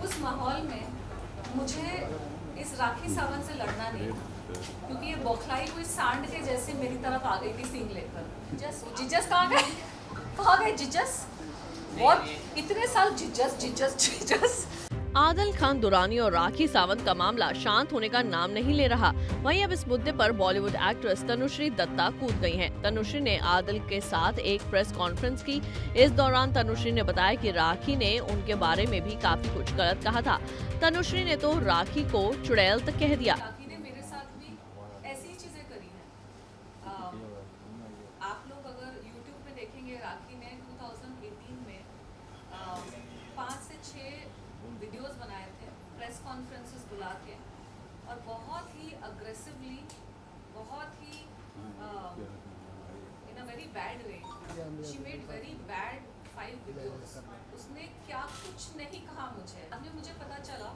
उस माहौल में मुझे इस राखी सावंत से लड़ना नहीं था, क्योंकि ये बौखलाई हुई सांड के जैसे मेरी तरफ आ गई थी सींग लेकर। जिजस कहाँ गए, कहाँ गए जिजस? बहुत इतने साल Jesus Jesus Jesus. Adil Khan Durrani और राखी सावंत का मामला शांत होने का नाम नहीं ले रहा। वहीं अब इस मुद्दे पर बॉलीवुड एक्ट्रेस तनुश्री दत्ता कूद गई हैं। तनुश्री ने आदिल के साथ एक प्रेस कॉन्फ्रेंस की। इस दौरान तनुश्री ने बताया कि राखी ने उनके बारे में भी काफी कुछ गलत कहा था। तनुश्री ने तो राखी को चुड़ैल तक कह दिया। राखी ने मेरे साथ भी ऐसी ही चीजें करी हैं। आप लोग अगर YouTube पे देखेंगे, राखी ने 2018 में 5 से 6 वीडियोस बनाए थे, प्रेस कॉन्फ्रेंसेस बुला के, और बहुत ही अग्रेसिवली, बहुत ही in a very bad way, she made very bad 5 videos. उसने क्या कुछ नहीं कहा मुझे। बाद में मुझे पता चला,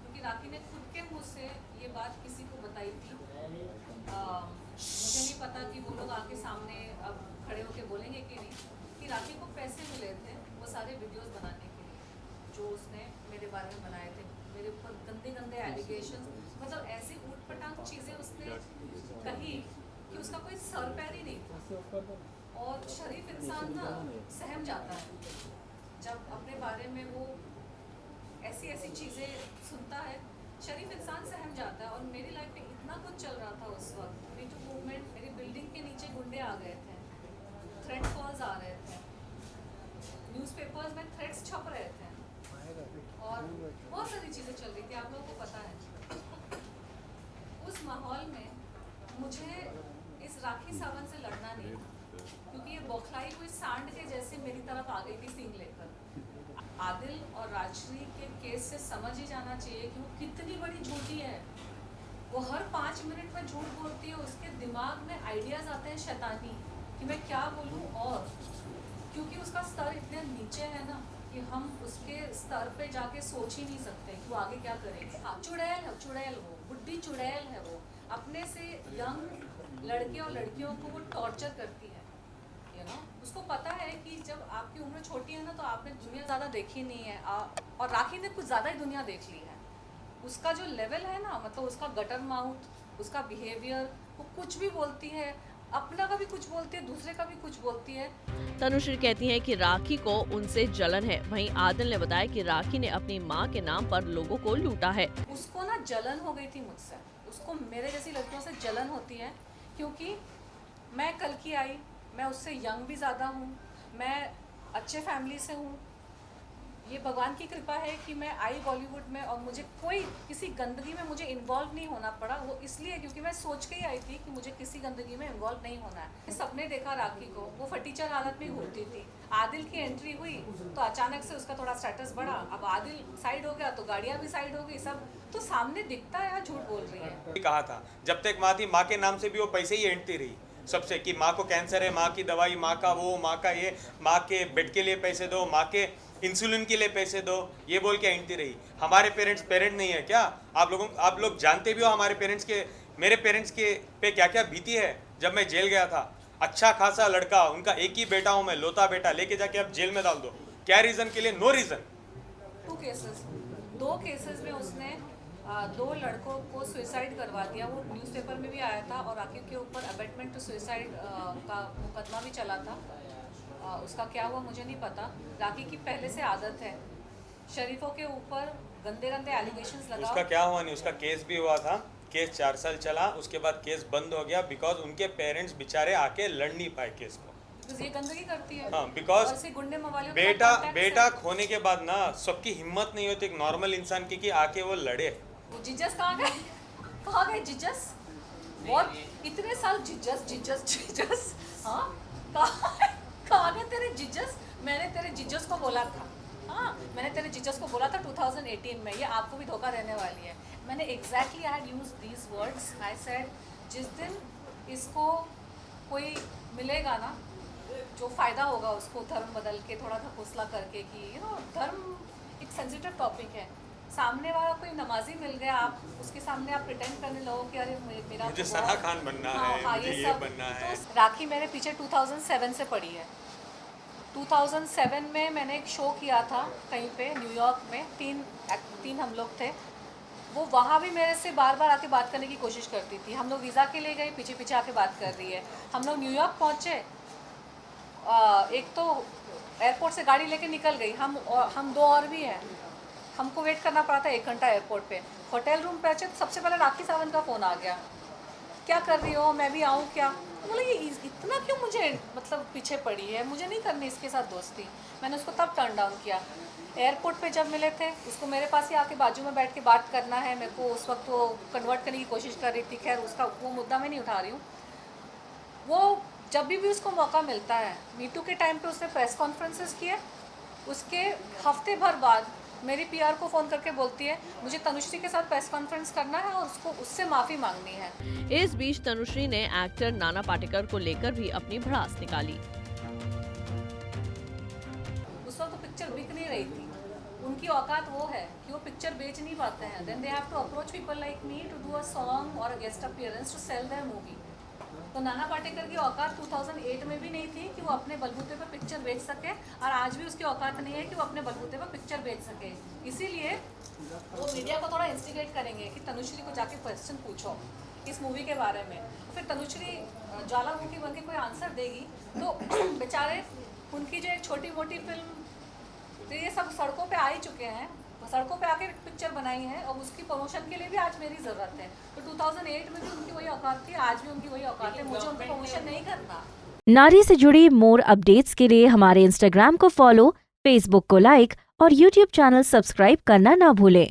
क्योंकि राखी ने खुद के मुँह से ये बात किसी को बताई थी। मुझे नहीं पता कि वो लोग आके सामने अब खड़े होके बोलेंगे कि नहीं, कि राखी को पैसे मिले थे वो सारे वीडियोस बनाने के लिए जो उसने मेरे बारे में बनाए थे। मेरे ऊपर गंदे गंदे एलिगेशंस, मतलब ऐसी ऊट पटांग चीज़ें उसने कही कि उसका कोई सर पैर ही नहीं था। और शरीफ इंसान ना सहम जाता है जब अपने बारे में वो ऐसी ऐसी चीज़ें सुनता है। शरीफ इंसान सहम जाता है। और मेरी लाइफ में इतना कुछ चल रहा था उस वक्त, मेरी जो मूवमेंट, मेरी बिल्डिंग के नीचे गुंडे आ गए थे, थ्रेट कॉल्स आ रहे थे, न्यूज़पेपर्स में थ्रेट्स छप रहे थे, और बहुत सारी चीज़ें चल रही थी, आप लोगों को पता है। उस माहौल में मुझे इस राखी सावंत से लड़ना नहीं था, क्योंकि ये बौखलाई हुई सांड के जैसे मेरी तरफ आ गई थी सींग लेकर। आदिल और राजश्री के केस से समझ ही जाना चाहिए कि वो कितनी बड़ी झूठी है। वो हर 5 मिनट में झूठ बोलती है। उसके दिमाग में आइडियाज़ आते हैं शैतानी कि मैं क्या बोलूँ, और क्योंकि उसका स्तर इतने नीचे है ना कि हम उसके स्तर पे जाके सोच ही नहीं सकते कि वो आगे क्या करेगी। हाँ, चुड़ैल है, चुड़ैल, वो बुड्ढी चुड़ैल है। वो अपने से यंग लड़के और लड़कियों को वो टॉर्चर करती है। उसको पता है कि जब आपकी उम्र छोटी है ना, तो आपने दुनिया ज़्यादा देखी नहीं है, और राखी ने कुछ ज़्यादा ही दुनिया देख ली है। उसका जो लेवल है ना, मतलब उसका गटर माउथ, उसका बिहेवियर, वो कुछ भी बोलती है, अपना का भी कुछ बोलती है, दूसरे का भी कुछ बोलती है। तनुश्री कहती हैं कि राखी को उनसे जलन है। वहीं आदिल ने बताया कि राखी ने अपनी मां के नाम पर लोगों को लूटा है। उसको ना जलन हो गई थी मुझसे। उसको मेरे जैसी लड़कियों से जलन होती है, क्योंकि मैं कल की आई, मैं उससे यंग भी ज़्यादा हूँ, मैं अच्छे फैमिली से हूँ। ये भगवान की कृपा है कि मैं आई बॉलीवुड में, और मुझे कोई किसी गंदगी में मुझे इन्वॉल्व नहीं होना पड़ा। वो इसलिए क्योंकि मैं सोच के ही आई थी कि मुझे किसी गंदगी में इन्वॉल्व नहीं होना है। सपने देखा राखी को, वो फटीचर हालत में घूमती थी। आदिल की एंट्री हुई तो अचानक से उसका थोड़ा स्टेटस बढ़ा। अब आदिल साइड हो गया तो गाड़ियाँ भी साइड हो गई, सब तो सामने दिखता है, झूठ बोल रही है। कहा था जब तक माँ थी, माँ के नाम से भी वो पैसे ही एंटती रही सबसे, कि माँ को कैंसर है, माँ की दवाई, माँ का वो, माँ का ये, माँ के बेड के लिए पैसे दो, माँ के इंसुलिन के लिए पैसे दो, ये बोल के एंटती रही। हमारे पेरेंट नहीं है क्या? आप लोग जानते भी हो हमारे पेरेंट्स के, मेरे पेरेंट्स के पे क्या क्या बीती है। जब मैं जेल गया था, अच्छा खासा लड़का, उनका एक ही बेटा हूँ मैं, लोता बेटा, लेके जाके आप जेल में डाल दो। क्या रीज़न के लिए? No reason. 2 केसेस में उसने 2 लड़कों को सुसाइड करवा दिया। वो न्यूज़पेपर में भी आया था, और राखी के ऊपर अबेटमेंट टू सुसाइड का मुकदमा भी चला था। उसका क्या हुआ मुझे नहीं पता। राखी की पहले से आदत है शरीफों के ऊपर गंदे गंदे एलिगेशंस लगाओ। उसका क्या हुआ नहीं, उसका केस भी हुआ था, केस 4 साल चला, उसके बाद केस बंद हो गया, बिकॉज उनके पेरेंट्स बेचारे आके लड़ नहीं पाए केस को। ये गंदगी करती है। हाँ, बिकॉज गुंडे मवालियों बेटा खोने के बाद ना सबकी हिम्मत नहीं होती एक नॉर्मल इंसान की कि आके वो लड़े। वो जिजस कहाँ गए, कहाँ गए जिजस? बहुत इतने साल जिजस जिजस जिजस। हाँ, कहाँ गए तेरे जिजस? मैंने तेरे जिजस को बोला था। हाँ, मैंने तेरे जीजस को बोला था 2018 में, ये आपको भी धोखा देने वाली है। मैंने exactly I had used these words. I said जिस दिन इसको कोई मिलेगा ना जो फ़ायदा होगा उसको, धर्म बदल के थोड़ा ढकोसला करके, कि धर्म एक सेंसिटिव टॉपिक है। सामने वाला कोई नमाजी मिल गया, आप उसके सामने आप प्रिटेंड करने लगो कि अरे मेरा मुझे सना खान बनना है, मुझे ये बनना है। तो राखी मेरे पीछे 2007 से पड़ी है। 2007 में मैंने एक शो किया था कहीं पे न्यूयॉर्क में, तीन हम लोग थे। वो वहाँ भी मेरे से बार बार आके बात करने की कोशिश करती थी। हम लोग वीज़ा के लिए गए, पीछे पीछे आके बात कर रही है। हम लोग न्यूयॉर्क पहुँचे, एक तो एयरपोर्ट से गाड़ी लेके निकल गई, हम दो और भी हैं। हमको वेट करना पड़ा था 1 घंटा एयरपोर्ट पे। होटल रूम पहुँचे तो सबसे पहले राखी सावंत का फ़ोन आ गया, क्या कर रही हो, मैं भी आऊँ क्या? बोले ये इतना क्यों मुझे मतलब पीछे पड़ी है, मुझे नहीं करनी इसके साथ दोस्ती। मैंने उसको तब टर्न डाउन किया। एयरपोर्ट पे जब मिले थे, उसको मेरे पास ही आके बाजू में बैठ के बात करना है मेरे को। उस वक्त वो कन्वर्ट करने की कोशिश कर रही थी, खैर उसका वो मुद्दा मैं नहीं उठा रही हूँ। वो जब भी उसको मौका मिलता है, मीटू के टाइम पे उसने प्रेस कॉन्फ्रेंसेस किए, उसके हफ्ते भर बाद मेरी पीआर को फ़ोन करके बोलती है मुझे तनुश्री के साथ प्रेस कॉन्फ्रेंस करना है और उससे माफ़ी मांगनी है। इस बीच तनुश्री ने एक्टर नाना पाटेकर को लेकर भी अपनी भड़ास निकाली। उस वक्त तो पिक्चर बिक नहीं रही थी, उनकी औकात वो है कि वो पिक्चर बेच नहीं पाते हैं। Then they have to approach people like me to do a song और a guest appearance to sell their movie. तो नाना पाटेकर की औकात 2008 में भी नहीं थी कि वो अपने बलबूते पर पिक्चर बेच सके, और आज भी उसकी औकात नहीं है कि वो अपने बलबूते पर पिक्चर बेच सके। इसीलिए वो मीडिया को थोड़ा इंस्टिगेट करेंगे कि तनुश्री को जाके क्वेश्चन पूछो इस मूवी के बारे में। फिर तनुश्री ज्वालामुखी बन के कोई आंसर देगी तो बेचारे उनकी जो एक छोटी मोटी फिल्म, तो ये सब सड़कों पे आ ही चुके हैं, सड़कों पे आके पिक्चर बनाई है और उसकी प्रमोशन के लिए भी आज मेरी ज़रूरत है। तो 2008 में भी उनकी वही औकात थी, आज भी उनकी वही औकात है, मुझे उनका प्रमोशन नहीं करना। नारी से जुड़ी मोर अपडेट्स के लिए हमारे इंस्टाग्राम को फॉलो, फेसबुक को लाइक और यूट्यूब चैनल सब्सक्राइब करना ना भूलें।